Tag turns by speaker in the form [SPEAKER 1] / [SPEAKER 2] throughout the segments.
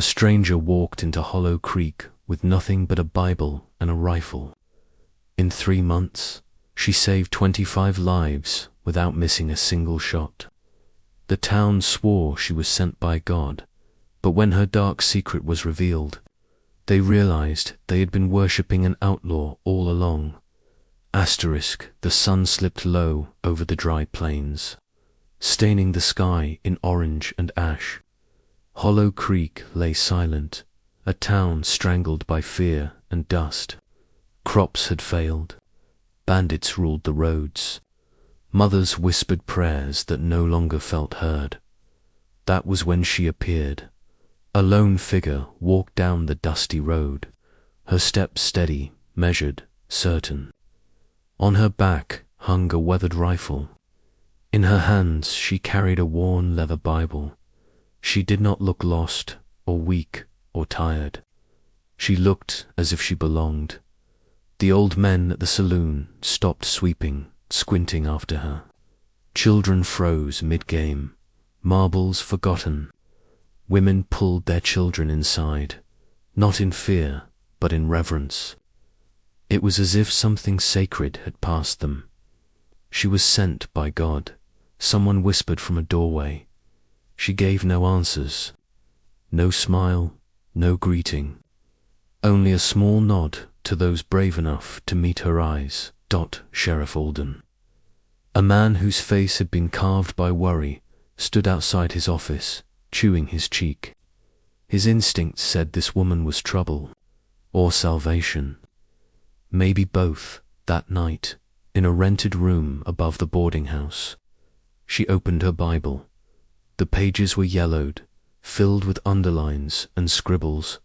[SPEAKER 1] A stranger walked into Hollow Creek with nothing but a Bible and a rifle. In 3 months, she saved 25 lives without missing a single shot. The town swore she was sent by God, but when her dark secret was revealed, they realized they had been worshipping an outlaw all along. The sun slipped low over the dry plains, staining the sky in orange and ash. Hollow Creek lay silent, a town strangled by fear and dust. Crops had failed. Bandits ruled the roads. Mothers whispered prayers that no longer felt heard. That was when she appeared. A lone figure walked down the dusty road, her steps steady, measured, certain. On her back hung a weathered rifle. In her hands she carried a worn leather Bible. She did not look lost, or weak, or tired. She looked as if she belonged. The old men at the saloon stopped sweeping, squinting after her. Children froze mid-game, marbles forgotten. Women pulled their children inside, not in fear, but in reverence. It was as if something sacred had passed them. She was sent by God. Someone whispered from a doorway. She gave no answers, no smile, no greeting, only a small nod to those brave enough to meet her eyes. Sheriff Alden, a man whose face had been carved by worry, stood outside his office, chewing his cheek. His instincts said this woman was trouble, or salvation. Maybe both. That night, in a rented room above the boarding house, she opened her Bible. The pages were yellowed, filled with underlines and scribbles.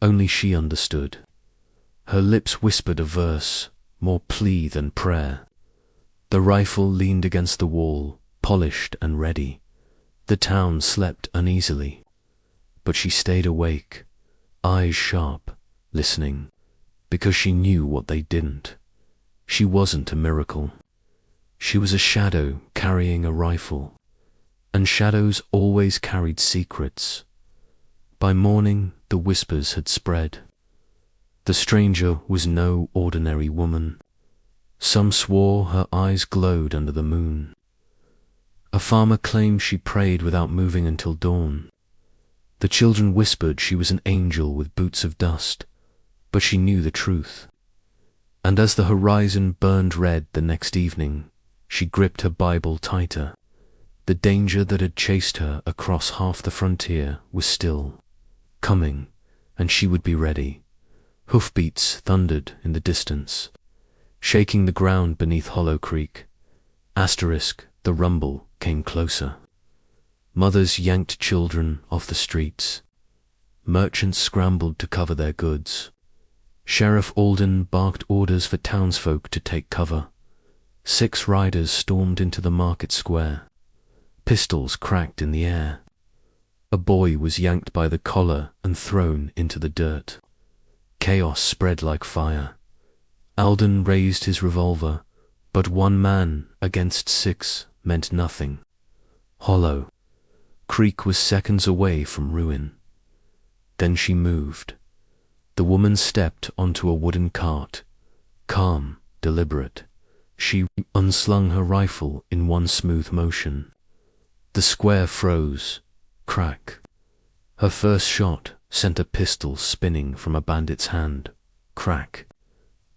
[SPEAKER 1] Only she understood. Her lips whispered a verse, more plea than prayer. The rifle leaned against the wall, polished and ready. The town slept uneasily, but she stayed awake, eyes sharp, listening, because she knew what they didn't. She wasn't a miracle. She was a shadow carrying a rifle, and shadows always carried secrets. By morning, the whispers had spread. The stranger was no ordinary woman. Some swore her eyes glowed under the moon. A farmer claimed she prayed without moving until dawn. The children whispered she was an angel with boots of dust, but she knew the truth. And as the horizon burned red the next evening, she gripped her Bible tighter. The danger that had chased her across half the frontier was still coming, and she would be ready. Hoofbeats thundered in the distance, shaking the ground beneath Hollow Creek. The rumble came closer. Mothers yanked children off the streets. Merchants scrambled to cover their goods. Sheriff Alden barked orders for townsfolk to take cover. 6 riders stormed into the market square. Pistols cracked in the air. A boy was yanked by the collar and thrown into the dirt. Chaos spread like fire. Alden raised his revolver, but 1 man against 6 meant nothing. Hollow Creek was seconds away from ruin. Then she moved. The woman stepped onto a wooden cart. Calm, deliberate, she unslung her rifle in one smooth motion. The square froze. Crack. Her first shot sent a pistol spinning from a bandit's hand. Crack.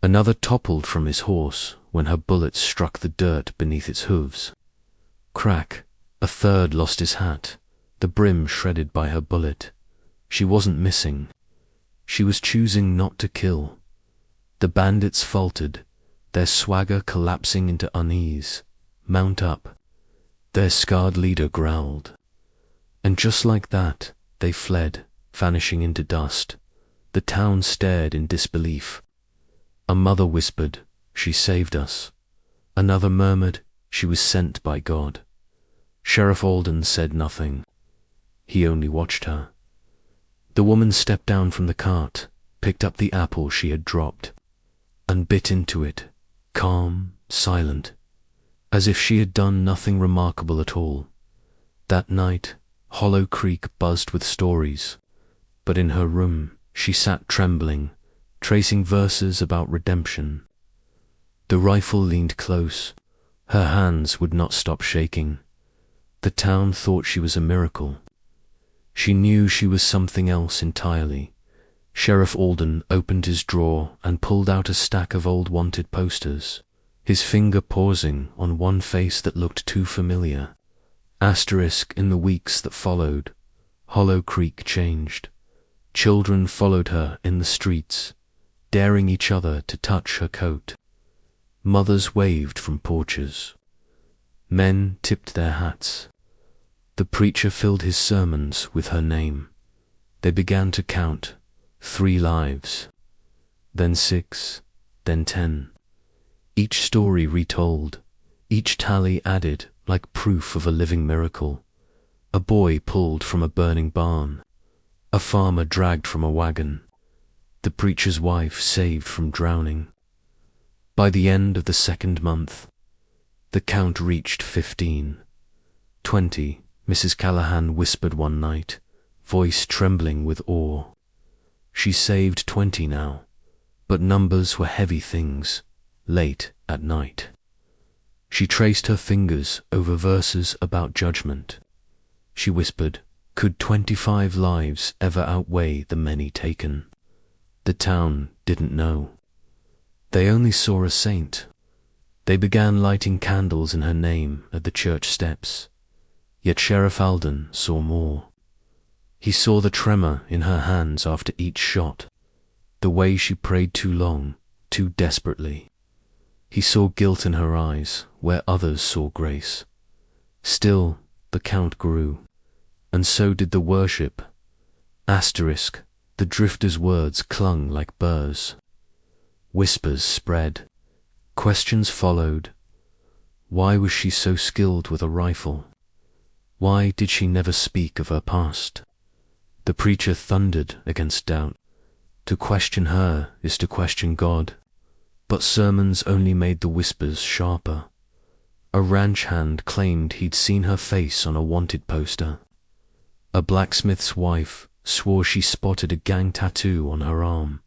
[SPEAKER 1] Another toppled from his horse when her bullets struck the dirt beneath its hooves. Crack. A third lost his hat, the brim shredded by her bullet. She wasn't missing. She was choosing not to kill. The bandits faltered, their swagger collapsing into unease. Mount up. Their scarred leader growled. And just like that, they fled, vanishing into dust. The town stared in disbelief. A mother whispered, "She saved us." Another murmured, "She was sent by God." Sheriff Alden said nothing. He only watched her. The woman stepped down from the cart, picked up the apple she had dropped, and bit into it, calm, silent, as if she had done nothing remarkable at all. That night, Hollow Creek buzzed with stories. But in her room, she sat trembling, tracing verses about redemption. The rifle leaned close. Her hands would not stop shaking. The town thought she was a miracle. She knew she was something else entirely. Sheriff Alden opened his drawer and pulled out a stack of old wanted posters, his finger pausing on one face that looked too familiar. Asterisk in the weeks that followed. Hollow Creek changed. Children followed her in the streets, daring each other to touch her coat. Mothers waved from porches. Men tipped their hats. The preacher filled his sermons with her name. They began to count. 3 lives, then 6, then 10. Each story retold, each tally added like proof of a living miracle. A boy pulled from a burning barn, a farmer dragged from a wagon, the preacher's wife saved from drowning. By the end of the 2nd month, the count reached 15. 20, Mrs. Callahan whispered one night, voice trembling with awe. She saved 20 now, but numbers were heavy things, late at night. She traced her fingers over verses about judgment. She whispered, could 25 lives ever outweigh the many taken? The town didn't know. They only saw a saint. They began lighting candles in her name at the church steps. Yet Sheriff Alden saw more. He saw the tremor in her hands after each shot, the way she prayed too long, too desperately. He saw guilt in her eyes where others saw grace. Still, the count grew, and so did the worship. Asterisk, the drifter's words clung like burrs. Whispers spread. Questions followed. Why was she so skilled with a rifle? Why did she never speak of her past? The preacher thundered against doubt. To question her is to question God. But sermons only made the whispers sharper. A ranch hand claimed he'd seen her face on a wanted poster. A blacksmith's wife swore she spotted a gang tattoo on her arm.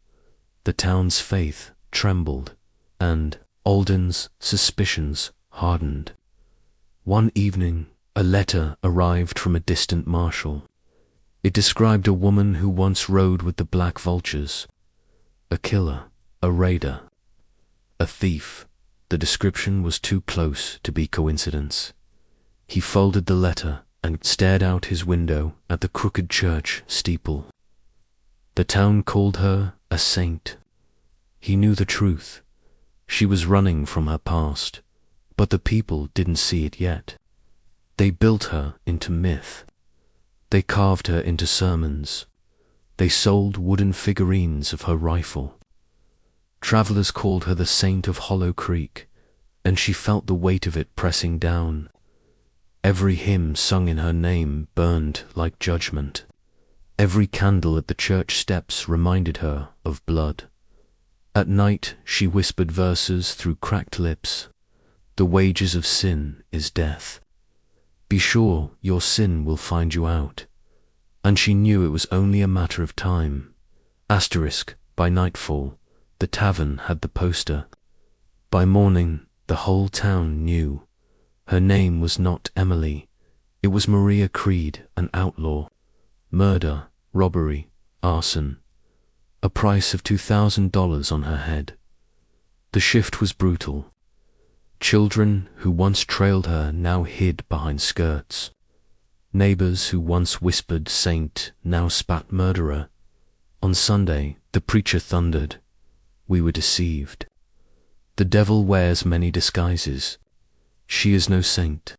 [SPEAKER 1] The town's faith trembled, and Alden's suspicions hardened. One evening, a letter arrived from a distant marshal. It described a woman who once rode with the Black Vultures. A killer, a raider, a thief. The description was too close to be coincidence. He folded the letter and stared out his window at the crooked church steeple. The town called her a saint. He knew the truth. She was running from her past, but the people didn't see it yet. They built her into myth. They carved her into sermons. They sold wooden figurines of her rifle. Travelers called her the Saint of Hollow Creek, and she felt the weight of it pressing down. Every hymn sung in her name burned like judgment. Every candle at the church steps reminded her of blood. At night she whispered verses through cracked lips. The wages of sin is death. Be sure your sin will find you out. And she knew it was only a matter of time. Asterisk, by nightfall, the tavern had the poster. By morning, the whole town knew. Her name was not Emily. It was Maria Creed, an outlaw. Murder, robbery, arson. A price of $2,000 on her head. The shift was brutal. Children who once trailed her now hid behind skirts. Neighbors who once whispered saint now spat murderer. On Sunday, the preacher thundered. We were deceived. The devil wears many disguises. She is no saint.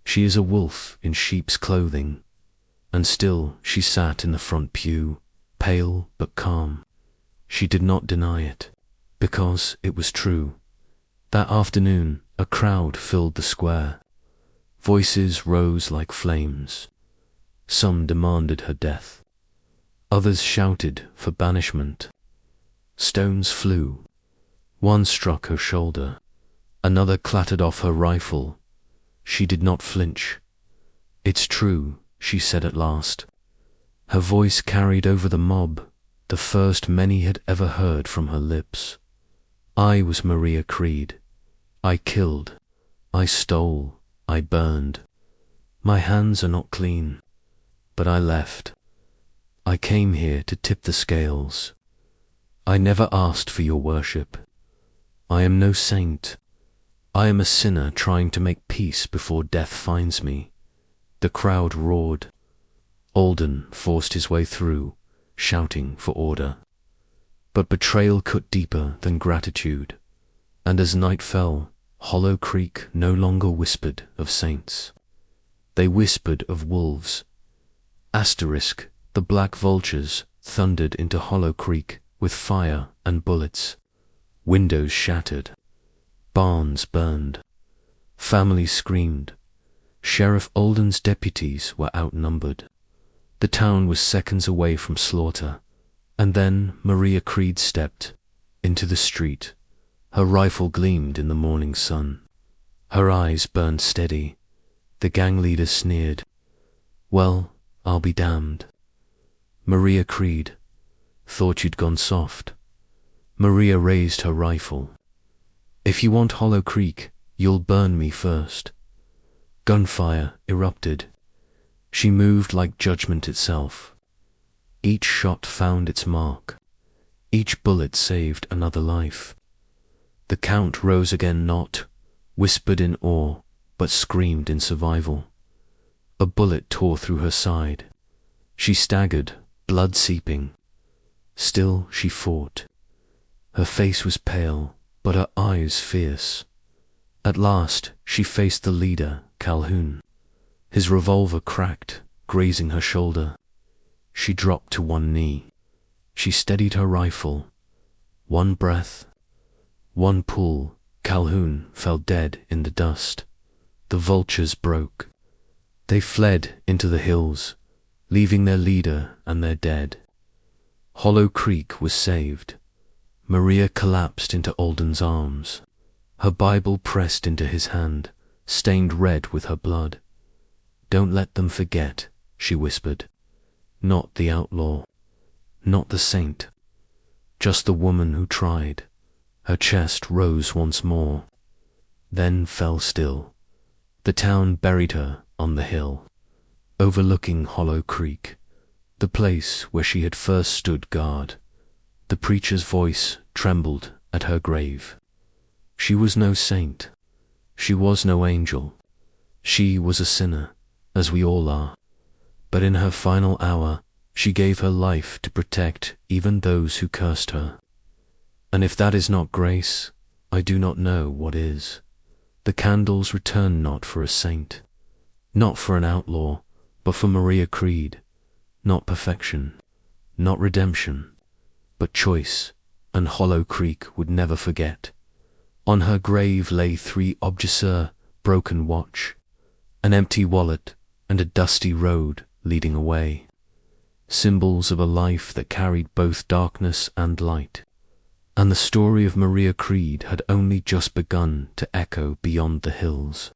[SPEAKER 1] She is a wolf in sheep's clothing. And still she sat in the front pew, pale but calm. She did not deny it, because it was true. That afternoon, a crowd filled the square. Voices rose like flames. Some demanded her death. Others shouted for banishment. Stones flew. One struck her shoulder. Another clattered off her rifle. She did not flinch. It's true, she said at last. Her voice carried over the mob, the first many had ever heard from her lips. I was Maria Creed. I killed. I stole. I burned. My hands are not clean, but I left. I came here to tip the scales. I never asked for your worship. I am no saint. I am a sinner trying to make peace before death finds me. The crowd roared. Alden forced his way through, shouting for order. But betrayal cut deeper than gratitude, and as night fell, Hollow Creek no longer whispered of saints. They whispered of wolves. Asterisk, the black vultures thundered into Hollow Creek with fire and bullets. Windows shattered. Barns burned. Families screamed. Sheriff Alden's deputies were outnumbered. The town was seconds away from slaughter, and then Maria Creed stepped into the street. Her rifle gleamed in the morning sun. Her eyes burned steady. The gang leader sneered. Well, I'll be damned. Maria Creed, thought you'd gone soft. Maria raised her rifle. If you want Hollow Creek, you'll burn me first. Gunfire erupted. She moved like judgment itself. Each shot found its mark. Each bullet saved another life. The count rose again, not whispered in awe, but screamed in survival. A bullet tore through her side. She staggered, blood seeping. Still she fought. Her face was pale, but her eyes fierce. At last she faced the leader, Calhoun. His revolver cracked, grazing her shoulder. She dropped to one knee. She steadied her rifle. One breath, one pull, Calhoun fell dead in the dust. The vultures broke. They fled into the hills, leaving their leader and their dead. Hollow Creek was saved. Maria collapsed into Alden's arms. Her Bible pressed into his hand, stained red with her blood. Don't let them forget, she whispered. Not the outlaw, not the saint, just the woman who tried. Her chest rose once more, then fell still. The town buried her on the hill, overlooking Hollow Creek, the place where she had first stood guard. The preacher's voice trembled at her grave. She was no saint. She was no angel. She was a sinner, as we all are. But in her final hour, she gave her life to protect even those who cursed her. And if that is not grace, I do not know what is. The candles return not for a saint, not for an outlaw, but for Maria Creed. Not perfection, not redemption, but choice, and Hollow Creek would never forget. On her grave lay 3 objects, broken watch, an empty wallet, and a dusty road leading away. Symbols of a life that carried both darkness and light. And the story of Maria Creed had only just begun to echo beyond the hills.